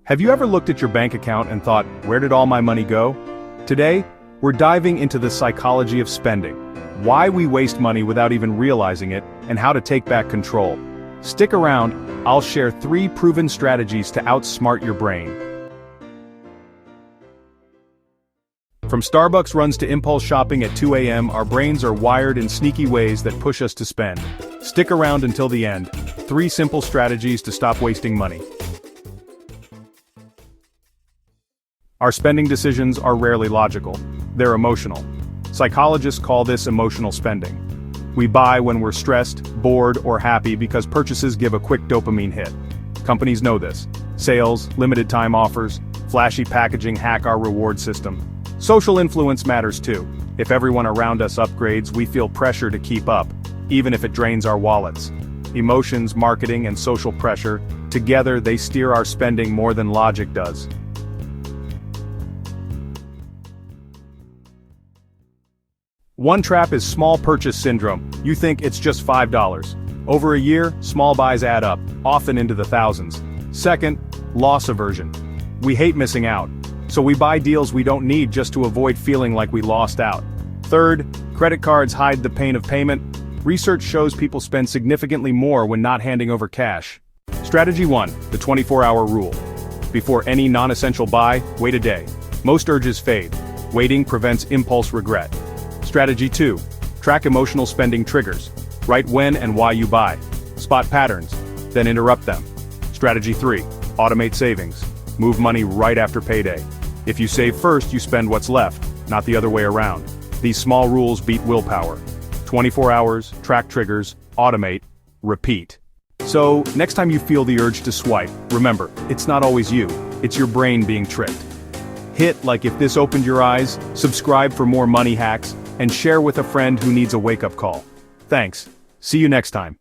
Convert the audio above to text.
Have you ever looked at your bank account and thought, where did all my money go? Today, we're diving into the psychology of spending, why we waste money without even realizing it, and how to take back control. Stick around, I'll share 3 proven strategies to outsmart your brain. From Starbucks runs to impulse shopping at 2 a.m., our brains are wired in sneaky ways that push us to spend. Stick around until the end. 3 simple strategies to stop wasting money. Our spending decisions are rarely logical. They're emotional. Psychologists call this emotional spending. We buy when we're stressed, bored, or happy because purchases give a quick dopamine hit. Companies know this. Sales, limited time offers, flashy packaging hack our reward system. Social influence matters too. If everyone around us upgrades, we feel pressure to keep up, even if it drains our wallets. Emotions, marketing, and social pressure, together they steer our spending more than logic does. One trap is small purchase syndrome. You think it's just $5. Over a year, small buys add up, often into the thousands. Second, loss aversion. We hate missing out, so we buy deals we don't need just to avoid feeling like we lost out. Third, credit cards hide the pain of payment. Research shows people spend significantly more when not handing over cash. Strategy 1, the 24-hour rule. Before any non-essential buy, wait a day. Most urges fade. Waiting prevents impulse regret. Strategy 2. Track emotional spending triggers. Write when and why you buy. Spot patterns, then interrupt them. Strategy 3. Automate savings. Move money right after payday. If you save first, you spend what's left, not the other way around. These small rules beat willpower. 24 hours, track triggers, automate, repeat. So, next time you feel the urge to swipe, remember, it's not always you, it's your brain being tricked. Hit like if this opened your eyes, subscribe for more money hacks, and share with a friend who needs a wake-up call. Thanks. See you next time.